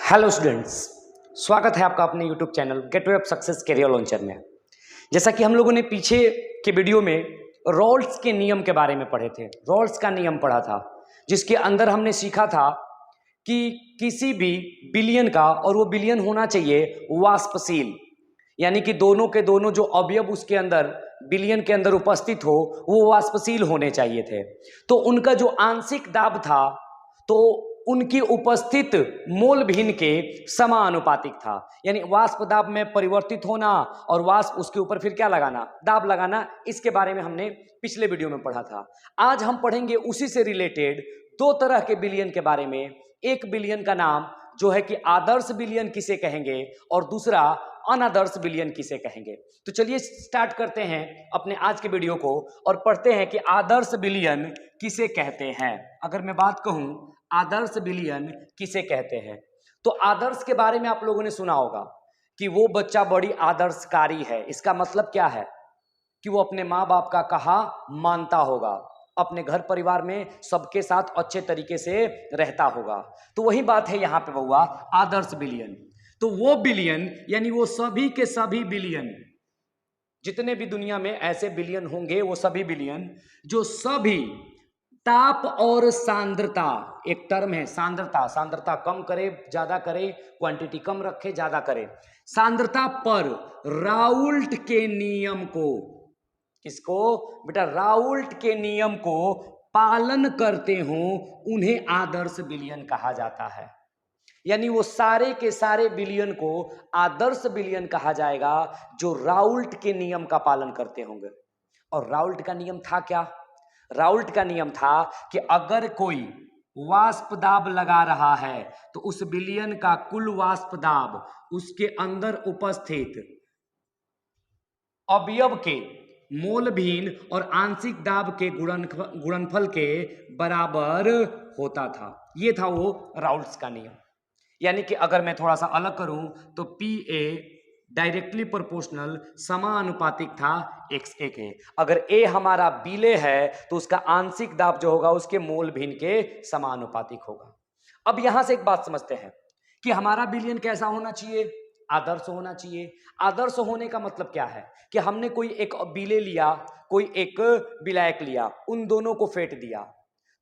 Hello students, स्वागत है आपका अपने YouTube channel Gateway of Success Career Launcher में। जैसा कि हम लोगों ने पीछे के वीडियो में रॉल्स के नियम के बारे में पढ़े थे, रॉल्स का नियम पढ़ा था, जिसके अंदर हमने सीखा था कि किसी भी बिलियन का, और वो बिलियन होना चाहिए वाष्पशील, यानी कि दोनों के दोनों जो अवयव उसके अंदर बिलियन के अंदर उपस्थित हो वो वाष्पशील होने चाहिए थे। तो उनका जो आंशिक दाब था तो उनकी उपस्थित मोल भिन्न के समानुपातिक था, यानी वाष्प दाब में परिवर्तित होना और वाष्प उसके ऊपर फिर क्या लगाना, दाब लगाना। इसके बारे में हमने पिछले वीडियो में पढ़ा था। आज हम पढ़ेंगे उसी से रिलेटेड दो तरह के बिलियन के बारे में। एक बिलियन का नाम जो है कि आदर्श बिलियन किसे कहेंगे और दूसरा अनादर्श बिलियन किसे कहेंगे। तो चलिए स्टार्ट करते हैं अपने आज के वीडियो को और पढ़ते हैं कि आदर्श बिलियन किसे कहते हैं। अगर मैं बात कहूं आदर्श बिलियन किसे कहते हैं, तो आदर्श के बारे में आप लोगों ने सुना होगा कि वो बच्चा बड़ी आदर्शकारी है। इसका मतलब क्या है कि वो अपने माँ बाप का कहा मानता होगा, अपने घर परिवार में सबके साथ अच्छे तरीके से रहता होगा। तो वही बात है यहाँ पे हुआ आदर्श बिलियन। तो वो बिलियन यानी वो सभी के सभी बिलियन, जितने भी दुनिया में ऐसे बिलियन होंगे वो सभी बिलियन जो सभी ताप और सांद्रता, एक टर्म है सांद्रता, सांद्रता कम करे ज्यादा करे, क्वांटिटी कम रखे ज्यादा करे, सांद्रता पर राउल्ट के नियम को, किसको बेटा, राउल्ट के नियम को पालन करते हो उन्हें आदर्श बिलियन कहा जाता है। यानी वो सारे के सारे बिलियन को आदर्श बिलियन कहा जाएगा जो राउल्ट के नियम का पालन करते होंगे। और राउल्ट का नियम था क्या? राउल्ट का नियम था कि अगर कोई वाष्प दाब लगा रहा है तो उस बिलियन का कुल वाष्प दाब उसके अंदर उपस्थित अवयव के मोल भिन्न और आंशिक दाब के गुणनफल के बराबर होता था। यह था वो राउल्ट्स का नियम। यानी कि अगर मैं थोड़ा सा अलग करूं तो पी ए डायरेक्टली प्रोपोर्शनल समानुपातिक था एक्स ए के। अगर ए हमारा बिले है तो उसका आंशिक दाब जो होगा उसके मोल भिन्न के समानुपातिक होगा। अब यहां से एक बात समझते हैं कि हमारा बिलियन कैसा होना चाहिए, आदर्श होना चाहिए। आदर्श होने का मतलब क्या है कि हमने कोई एक बिले लिया, कोई एक विलायक लिया, उन दोनों को फेंट दिया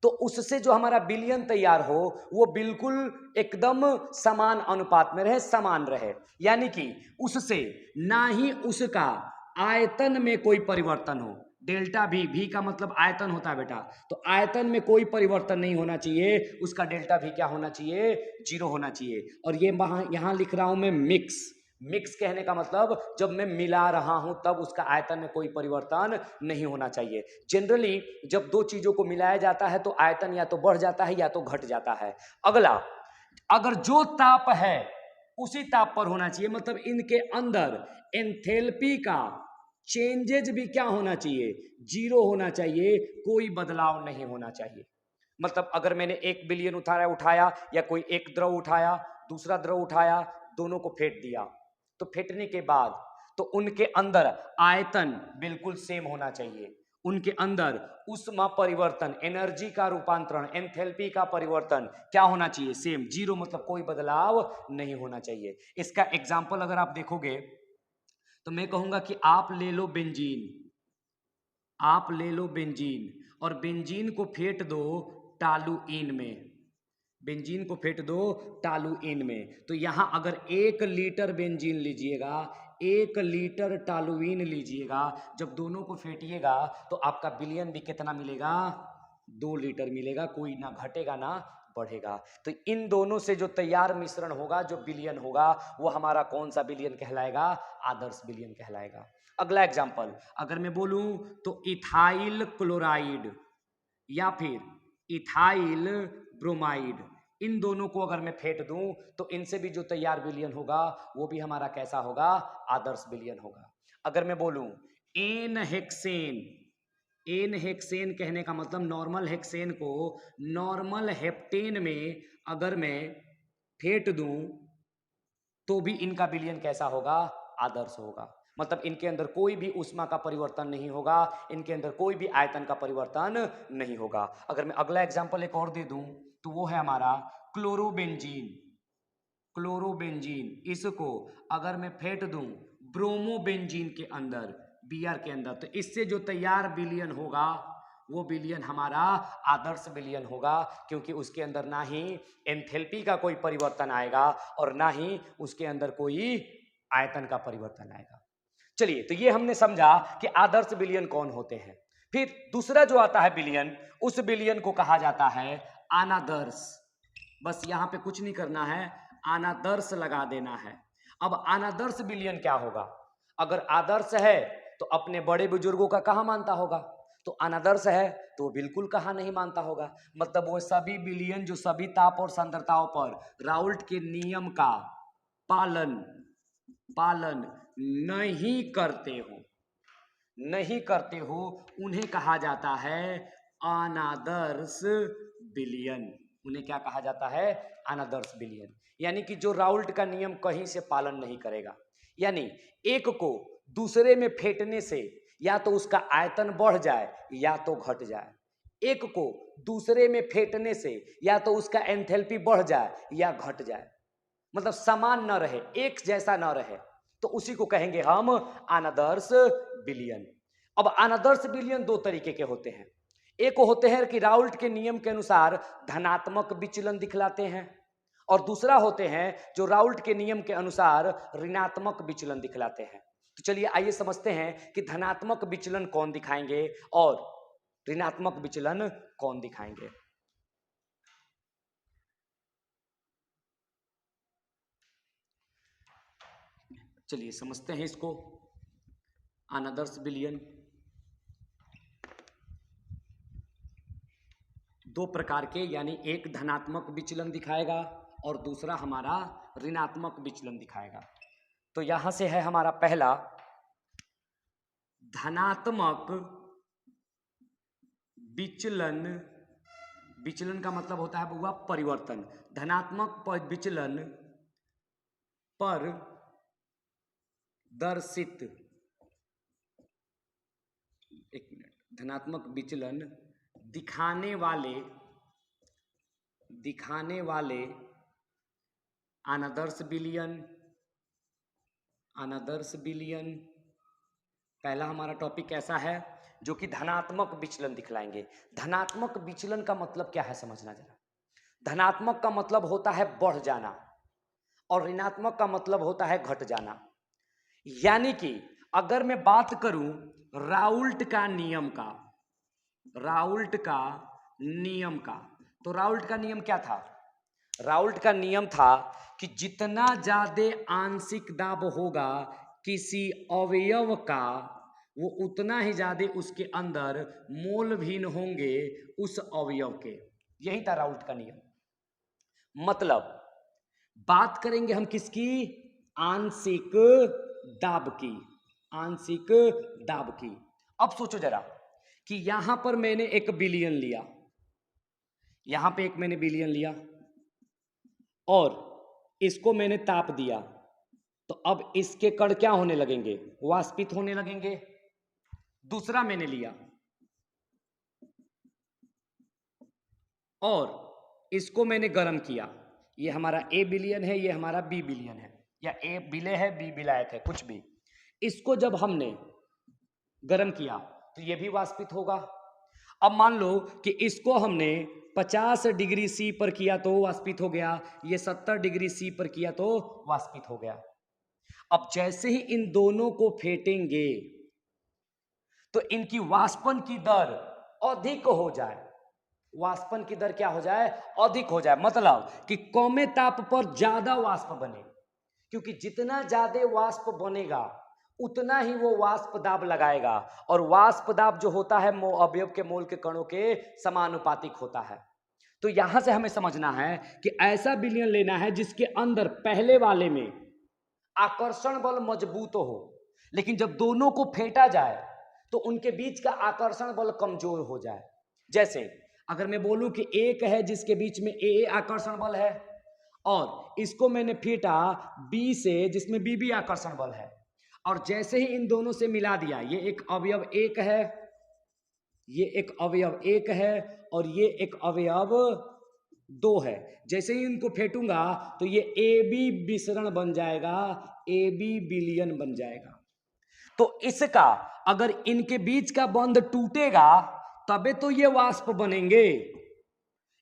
तो उससे जो हमारा बिलियन तैयार हो वो बिल्कुल एकदम समान अनुपात में रहे, समान रहे। यानी कि उससे ना ही उसका आयतन में कोई परिवर्तन हो, डेल्टा भी का मतलब आयतन होता है बेटा, तो आयतन में कोई परिवर्तन नहीं होना चाहिए, उसका डेल्टा भी क्या होना चाहिए, 0 होना चाहिए। और ये यहां लिख रहा हूं मैं मिक्स। मिक्स कहने का मतलब जब मैं मिला रहा हूं तब उसका आयतन में कोई परिवर्तन नहीं होना चाहिए। जनरली जब दो चीजों को मिलाया जाता है तो आयतन या तो बढ़ जाता है या तो घट जाता है। अगला, अगर जो ताप है उसी ताप पर होना चाहिए, मतलब इनके अंदर एंथैल्पी का चेंजेज भी क्या होना चाहिए, 0 होना चाहिए, कोई बदलाव नहीं होना चाहिए। मतलब अगर मैंने एक बिलियन उठाया या कोई एक द्रव उठाया, दूसरा द्रव उठाया, दोनों को फेंट दिया, तो फेंटने के बाद तो उनके अंदर आयतन बिल्कुल सेम होना चाहिए, उनके अंदर ऊष्मा परिवर्तन, एनर्जी का रूपांतरण, एंथैल्पी का परिवर्तन क्या होना चाहिए, सेम, 0, मतलब कोई बदलाव नहीं होना चाहिए। इसका एग्जाम्पल अगर आप देखोगे तो मैं कहूंगा कि आप ले लो बेंजीन, आप ले लो बेंजीन और बेंजीन को फेंट दो टालुइन में, बेंजीन को फेंट दो टालुइन में। तो यहां अगर 1 लीटर बेंजीन लीजिएगा, 1 लीटर टालुइन लीजिएगा, जब दोनों को फेंटिएगा तो आपका बिलियन भी कितना मिलेगा, 2 लीटर मिलेगा, कोई ना घटेगा ना बढ़ेगा। तो इन दोनों से जो तैयार मिश्रण होगा, जो बिलियन होगा, वो हमारा कौन सा बिलियन कहलाएगा, आदर्श बिलियन कहलाएगा। अगला एग्जाम्पल अगर मैं बोलूं तो इथाइल क्लोराइड या फिर इथाइल ब्रोमाइड, इन दोनों को अगर मैं फेंट दूं तो इनसे भी जो तैयार बिलियन होगा वो भी हमारा कैसा होगा, आदर्श बिलियन होगा। अगर मैं बोलूं एन हेक्सेन, एन हेक्सेन कहने का मतलब नॉर्मल हेक्सेन को नॉर्मल हेप्टेन में अगर मैं फेंट दूं तो भी इनका बिलियन कैसा होगा, आदर्श होगा। मतलब इनके अंदर कोई भी ऊष्मा का परिवर्तन नहीं होगा, इनके अंदर कोई भी आयतन का परिवर्तन नहीं होगा। अगर मैं अगला एग्जांपल एक और दे दूं तो वो है हमारा क्लोरोबेंजीन। क्लोरोबेंजीन, इसको अगर मैं फेंट दूं ब्रोमोबेंजीन के अंदर, Br के अंदर, तो इससे जो तैयार विलयन होगा वो विलयन हमारा आदर्श विलयन होगा, क्योंकि उसके अंदर ना ही एंथैल्पी का कोई परिवर्तन आएगा और ना ही उसके अंदर कोई आयतन का परिवर्तन आएगा। चलिए, तो ये हमने समझा कि आदर्श विलयन कौन होते हैं। फिर दूसरा जो आता है विलयन, उस विलयन को कहा जाता है अनादर्श। बस यहां पे कुछ नहीं करना है, अनादर्श लगा देना है। अब अनादर्श विलयन क्या होगा? अगर आदर्श है तो अपने बड़े बुजुर्गों का कहाँ मानता होगा, तो अनादर्श है तो वो बिल्कुल कहाँ नहीं मानता होगा। मतलब वो सभी विलयन जो सभी ताप और सांद्रताओं पर राउल्ट के नियम का पालन नहीं करते हो उन्हें कहा जाता है अनादर्श विलयन। उन्हें क्या कहा जाता है? अनादर्श विलयन। यानी कि जो राउल्ट का नियम कहीं से पालन नहीं करेगा, यानी एक को दूसरे में फेंटने से या तो उसका आयतन बढ़ जाए या तो घट जाए, एक को दूसरे में फेंटने से या तो उसका एंथैल्पी बढ़ जाए या घट जाए, मतलब समान न रहे, एक जैसा न रहे, तो उसी को कहेंगे हम अनादर्श विलयन। अब अनादर्श विलयन दो तरीके के होते हैं। एक होते हैं कि राउल्ट के नियम के अनुसार धनात्मक विचलन दिखलाते हैं, और दूसरा होते हैं जो राउल्ट के नियम के अनुसार ऋणात्मक विचलन दिखलाते हैं। तो चलिए आइए समझते हैं कि धनात्मक विचलन कौन दिखाएंगे और ऋणात्मक विचलन कौन दिखाएंगे। चलिए समझते हैं इसको। अनादर्श विलयन दो प्रकार के, यानी एक धनात्मक विचलन दिखाएगा और दूसरा हमारा ऋणात्मक विचलन दिखाएगा। तो यहां से है हमारा पहला धनात्मक विचलन। विचलन का मतलब होता है बुआ परिवर्तन। धनात्मक विचलन पर दर्शित, एक मिनट, धनात्मक विचलन दिखाने वाले अनादर्श विलयन। पहला हमारा टॉपिक ऐसा है जो कि धनात्मक विचलन दिखलाएंगे। धनात्मक विचलन का मतलब क्या है समझना जरा। धनात्मक का मतलब होता है बढ़ जाना और ऋणात्मक का मतलब होता है घट जाना। यानी कि अगर मैं बात करूं राउल्ट का नियम का, तो राउल्ट का नियम क्या था? राउल्ट का नियम था कि जितना ज्यादा आंशिक दाब होगा किसी अवयव का, वो उतना ही ज्यादा उसके अंदर मोल भिन्न होंगे उस अवयव के। यही था राउल्ट का नियम। मतलब बात करेंगे हम किसकी? आंशिक दाब की। अब सोचो जरा कि यहां पर मैंने एक विलयन लिया, यहां पे एक मैंने विलयन लिया और इसको मैंने ताप दिया, तो अब इसके कण क्या होने लगेंगे? वाष्पित होने लगेंगे। दूसरा मैंने लिया और इसको मैंने गर्म किया, ये हमारा ए विलयन है, ये हमारा बी विलयन है, या ए विलय है बी विलायक है, कुछ भी। इसको जब हमने गर्म किया तो ये भी वाष्पित होगा। अब मान लो कि इसको हमने 50 डिग्री सी पर किया तो वाष्पित हो गया, ये 70 डिग्री सी पर किया तो वाष्पित हो गया। अब जैसे ही इन दोनों को फेंटेंगे तो इनकी वाष्पन की दर अधिक हो जाए। वाष्पन की दर क्या हो जाए? अधिक हो जाए। मतलब कि कम ताप पर ज्यादा वाष्प बने, क्योंकि जितना ज्यादा वाष्प बनेगा उतना ही वो वाष्प दाब लगाएगा, और वाष्प दाब जो होता है अवयव के मोल के कणों के समानुपातिक होता है। तो यहां से हमें समझना है कि ऐसा विलयन लेना है जिसके अंदर पहले वाले में आकर्षण बल मजबूत हो, लेकिन जब दोनों को फेंटा जाए तो उनके बीच का आकर्षण बल कमजोर हो जाए। जैसे अगर मैं बोलूं कि एक है जिसके बीच में ए आकर्षण बल है, और इसको मैंने फेंटा बी से जिसमें बी भी आकर्षण बल है, और जैसे ही इन दोनों से मिला दिया, ये एक अवयव एक है, ये एक अवयव एक है और ये एक अवयव 2 है। जैसे ही इनको फेंटूंगा तो ये AB विसरण बन जाएगा, AB विलयन बन जाएगा। तो इसका अगर इनके बीच का बंध टूटेगा तबे तो ये वाष्प बनेंगे,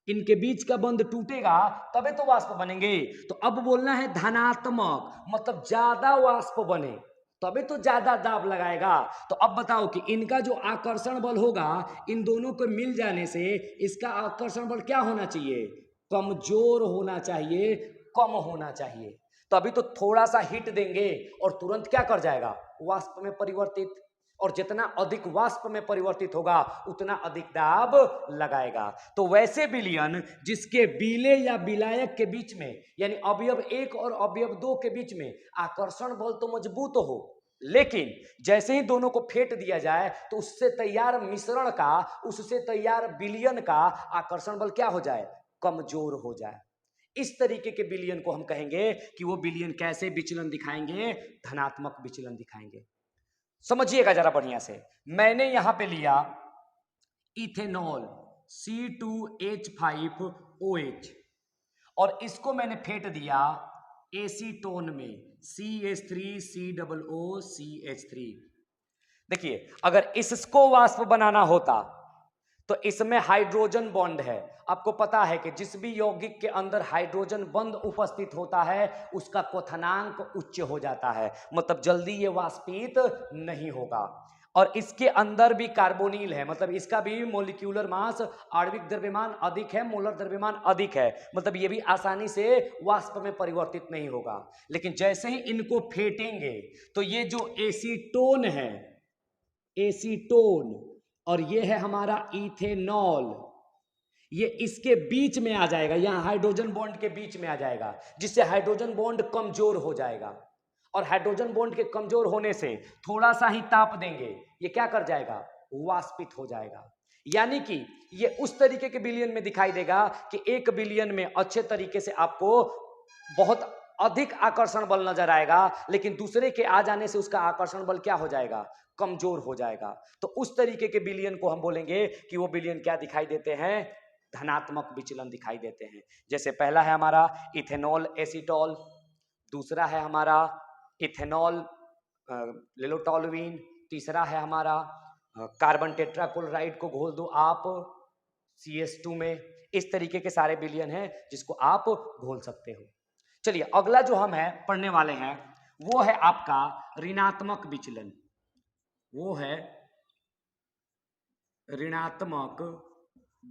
इनके बीच का बंध टूटेगा तबे तो वाष्प बनेंगे। तो अब बोलना है धनात्मक, मतलब ज्यादा वाष्प बने तबे तो ज्यादा दाब लगाएगा। तो अब बताओ कि इनका जो आकर्षण बल होगा इन दोनों को मिल जाने से इसका आकर्षण बल क्या होना चाहिए, कमजोर होना चाहिए, कम होना चाहिए। तो अभी तो थोड़ा सा हिट देंगे और तुरंत क्या कर जाएगा, वाष्प में परिवर्तित, और जितना अधिक वाष्प में परिवर्तित होगा उतना अधिक दाब लगाएगा। तो वैसे विलयन जिसके विलेय या विलायक के बीच में यानी अवयव 1 और अवयव 2 के बीच में आकर्षण बल तो मजबूत हो, लेकिन जैसे ही दोनों को फेंट दिया जाए तो उससे तैयार मिश्रण का, उससे तैयार विलयन का आकर्षण बल क्या हो जाए, कमजोर हो जाए। इस तरीके के विलयन को हम कहेंगे कि वो विलयन कैसे विचलन दिखाएंगे, धनात्मक विचलन दिखाएंगे। समझिएगा जरा बढ़िया से। मैंने यहां पे लिया इथेनॉल C2H5OH और इसको मैंने फेंट दिया एसीटोन में CH3COOCH3। देखिए अगर इसको वाष्प बनाना होता तो इसमें हाइड्रोजन बॉन्ड है। आपको पता है कि जिस भी यौगिक के अंदर हाइड्रोजन बॉन्ड उपस्थित होता है उसका क्वथनांक उच्च हो जाता है, मतलब जल्दी ये वाष्पित नहीं होगा। और इसके अंदर भी कार्बोनिल है, मतलब इसका भी मोलिक्यूलर मास, आणविक द्रव्यमान अधिक है, मोलर द्रव्यमान अधिक है, मतलब ये भी आसानी से वाष्प में परिवर्तित नहीं होगा। लेकिन जैसे ही इनको फेंटेंगे तो ये जो एसीटोन है, एसीटोन, और ये है हमारा इथेनॉल, ये इसके बीच में आ जाएगा, यहां हाइड्रोजन बॉन्ड के बीच में आ जाएगा, जिससे हाइड्रोजन बॉन्ड कमजोर हो जाएगा। और हाइड्रोजन बॉन्ड के कमजोर होने से थोड़ा सा ही ताप देंगे ये क्या कर जाएगा, वाष्पित हो जाएगा। यानी कि ये उस तरीके के विलयन में दिखाई देगा कि एक विलयन में अच्छे तरीके से आपको बहुत अधिक आकर्षण बल नजर आएगा, लेकिन दूसरे के आ जाने से उसका आकर्षण बल क्या हो जाएगा, कमजोर हो जाएगा। तो उस तरीके के विलयन को हम बोलेंगे कि वो विलयन क्या दिखाई देते हैं, धनात्मक विचलन दिखाई देते हैं। जैसे पहला है हमारा इथेनॉल एसीटॉल, दूसरा है हमारा इथेनॉल ले लो टॉलुइन, तीसरा है हमारा कार्बन टेट्राक्लोराइड को घोल दो आप CH2 में। इस तरीके के सारे विलयन हैं जिसको आप घोल सकते हो। चलिए अगला जो हम है पढ़ने वाले हैं वो है आपका ऋणात्मक विचलन, वो है ऋणात्मक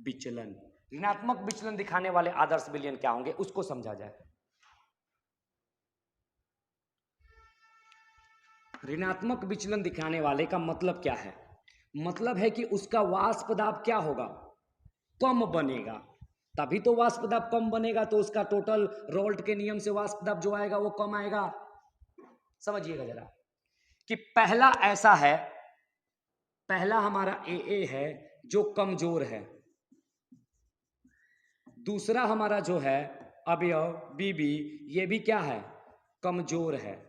विचलन। ऋणात्मक विचलन दिखाने वाले आदर्श विलयन क्या होंगे उसको समझा जाए। ऋणात्मक विचलन दिखाने वाले का मतलब क्या है, मतलब है कि उसका वाष्प दाब क्या होगा, कम बनेगा, तभी तो वाष्प दाब कम बनेगा तो उसका टोटल रोल्ट के नियम से वाष्प दाब जो आएगा वो कम आएगा। समझिएगा जरा कि पहला ऐसा है, पहला हमारा AA है जो कमजोर है, दूसरा हमारा जो है अवयव BB ये भी क्या है, कमजोर है।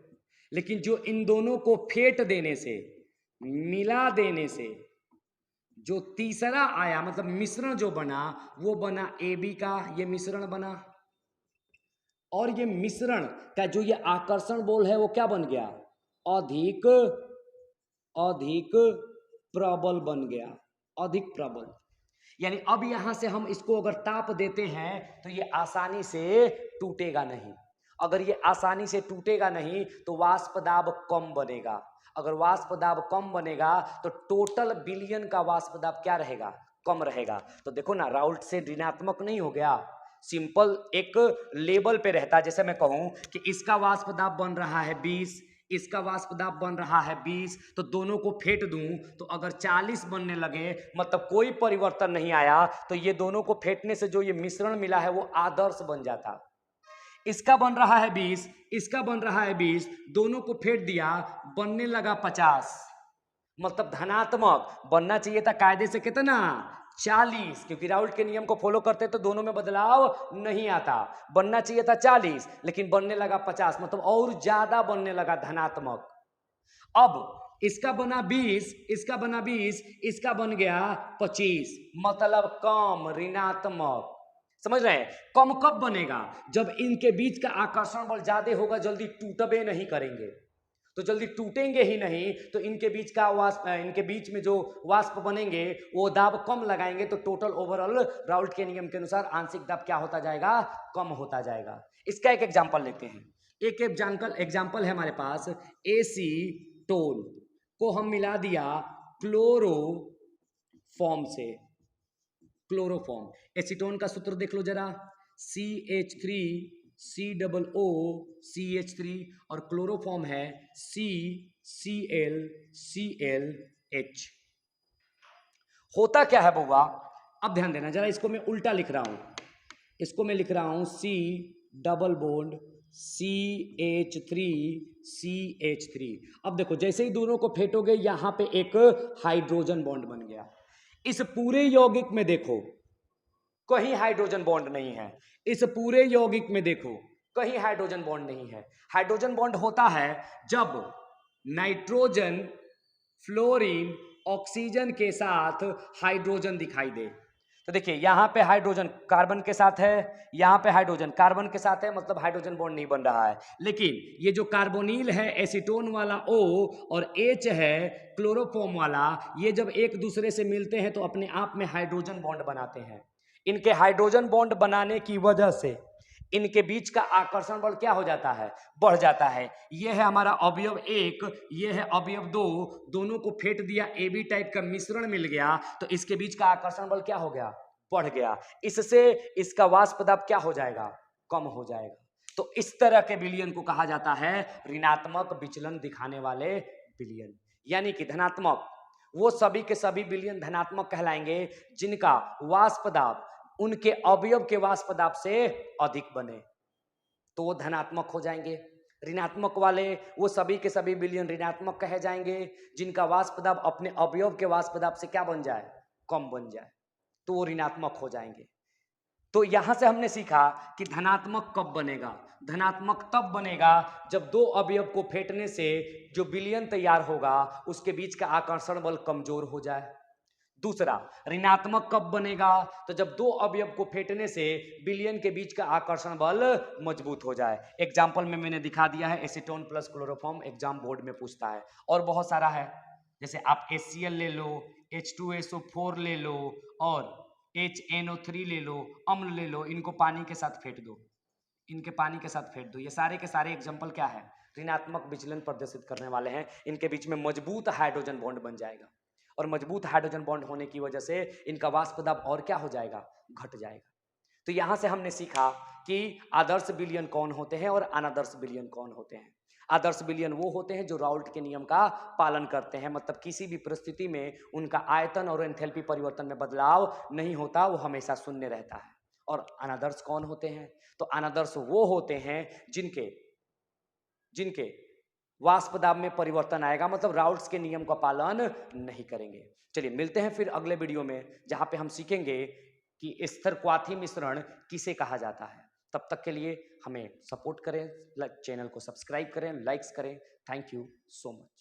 लेकिन जो इन दोनों को फेंट देने से, मिला देने से जो तीसरा आया, मतलब मिश्रण जो बना वो बना AB का, ये मिश्रण बना, और ये मिश्रण का जो ये आकर्षण बल है वो क्या बन गया, अधिक अधिक प्रबल बन गया, अधिक प्रबल। यानी अब यहां से हम इसको अगर ताप देते हैं तो ये आसानी से टूटेगा नहीं। अगर ये आसानी से टूटेगा नहीं तो वाष्प दाब कम बनेगा। अगर वाष्प दाब कम बनेगा तो टोटल विलयन का वाष्प दाब क्या रहेगा, कम रहेगा। तो देखो ना राउल्ट से ऋणात्मक नहीं हो गया, सिंपल एक लेवल पे रहता। जैसे मैं कहूं कि इसका वाष्प दाब बन रहा है 20, इसका वाष्प दाब बन रहा है 20, तो दोनों को फेंट दूं तो अगर 40 बनने लगे, मतलब कोई परिवर्तन नहीं आया, तो ये दोनों को फेंटने से जो ये मिश्रण मिला है वो आदर्श बन जाता। इसका बन रहा है 20, इसका बन रहा है 20, दोनों को फेंट दिया, बनने लगा 50, मतलब धनात्मक। बनना चाहिए था कायदे से कितना, 40, क्योंकि राउल्ट के नियम को फॉलो करते तो दोनों में बदलाव नहीं आता। बनना चाहिए था 40 लेकिन बनने लगा 50, मतलब और ज्यादा बनने लगा धनात्मक। अब इसका बना 20, इसका बना 20, इसका बन गया 25, मतलब कम, ऋणात्मक। समझ रहे हैं? कम कब बनेगा? जब इनके बीच का आकर्षण बल ज्यादा होगा, जल्दी टूटबे नहीं करेंगे। तो जल्दी टूटेंगे ही नहीं, तो इनके बीच का वाष्प, इनके बीच में जो वाष्प बनेंगे वो दाब कम लगाएंगे, तो टोटल ओवरऑल राउल्ट के नियम के अनुसार आंशिक दाब क्या होता जाएगा? कम होता जाएगा। इसका एक एग्जांपल लेते हैं। एक एग्जांपल है हमारे पास, एसीटोन को हम मिला दिया क्लोरोफॉर्म से। क्लोरोफॉर्म, एसीटोन का सूत्र देख लो जरा, CH3COOCH3 और क्लोरोफॉर्म है CClClH। होता क्या है बउआ? अब ध्यान देना जरा, इसको मैं उल्टा लिख रहा हूं, इसको मैं लिख रहा हूं C डबल बॉन्ड CH3CH3। अब देखो जैसे ही दोनों को फेंटोगे यहां पे एक हाइड्रोजन बॉन्ड बन गया। इस पूरे यौगिक में देखो कहीं हाइड्रोजन बॉन्ड नहीं है। इस पूरे यौगिक में देखो कहीं हाइड्रोजन बॉन्ड नहीं है। हाइड्रोजन बॉन्ड होता है जब नाइट्रोजन, फ्लोरीन, ऑक्सीजन के साथ हाइड्रोजन दिखाई दे। तो देखिए यहां पे हाइड्रोजन कार्बन के साथ है, यहां पे हाइड्रोजन कार्बन के साथ है, मतलब हाइड्रोजन बॉन्ड नहीं बन रहा है। लेकिन ये जो कार्बोनिल है एसीटोन वाला O और H है क्लोरोफॉर्म वाला, ये जब एक दूसरे से मिलते हैं तो अपने आप में हाइड्रोजन बॉन्ड बनाते हैं। इनके हाइड्रोजन बॉन्ड बनाने की वजह से इनके बीच का आकर्षण बल क्या हो जाता है? बढ़ जाता है। यह है हमारा अवयव 1, यह है अवयव 2, दोनों को फेंट दिया, AB टाइप का मिश्रण मिल गया, तो इसके बीच का आकर्षण बल क्या हो गया? बढ़ गया। इससे इसका वाष्प दाब क्या हो जाएगा? कम हो जाएगा। तो इस तरह के विलयन को कहा जाता है ऋणात्मक विचलन दिखाने वाले विलयन। यानी कि धनात्मक, वो सभी के सभी विलयन धनात्मक कहलाएंगे जिनका वाष्प दाब उनके अवयव के वाष्प दाब से अधिक बने, तो वो धनात्मक हो जाएंगे। ऋणात्मक वाले वो सभी के सभी विलयन ऋणात्मक कहे जाएंगे जिनका वाष्प दाब अपने अवयव के वाष्प दाब से क्या बन जाए? कम बन जाए, तो वो ऋणात्मक हो जाएंगे। तो यहां से हमने सीखा कि धनात्मक कब बनेगा? धनात्मक तब बनेगा जब दो अवयव को फेंटने से जो विलयन तैयार होगा उसके बीच का आकर्षण बल कमजोर हो जाए। दूसरा, ऋणात्मक कब बनेगा? तो जब दो अवयव को फेंटने से विलयन के बीच का आकर्षण बल मजबूत हो जाए। एग्जाम्पल में मैंने दिखा दिया है, acetone plus chloroform, exam board में पूछता है। और बहुत सारा है, जैसे आप HCl ले लो, H2SO4 ले लो और HNO3 ले लो, अम्ल ले लो, इनको पानी के साथ फेंट दो, इनके पानी के साथ फेंट दो। ये सारे के सारे एग्जाम्पल क्या है? ऋणात्मक विचलन प्रदर्शित करने वाले हैं। इनके बीच में मजबूत हाइड्रोजन बॉन्ड बन जाएगा और मजबूत हाइड्रोजन बॉन्ड होने की वजह से इनका वाष्प दाब और क्या हो जाएगा? घट जाएगा। तो यहां से हमने सीखा कि आदर्श विलयन कौन होते हैं और अनादर्श विलयन कौन होते हैं। आदर्श विलयन वो होते हैं जो राउल्ट के नियम का पालन करते हैं, मतलब किसी भी परिस्थिति में उनका आयतन और एंथैल्पी परिवर्तन में बदलाव नहीं होता, वो हमेशा शून्य रहता है। और अनादर्श कौन होते हैं? तो अनादर्श वो होते हैं जिनके वाष्प दाब में परिवर्तन आएगा, मतलब राउल्ट्स के नियम का पालन नहीं करेंगे। चलिए मिलते हैं फिर अगले वीडियो में, जहां पे हम सीखेंगे कि स्थिरक्वाथी मिश्रण किसे कहा जाता है। तब तक के लिए हमें सपोर्ट करें, चैनल को सब्सक्राइब करें, लाइक्स करें। Thank you so much.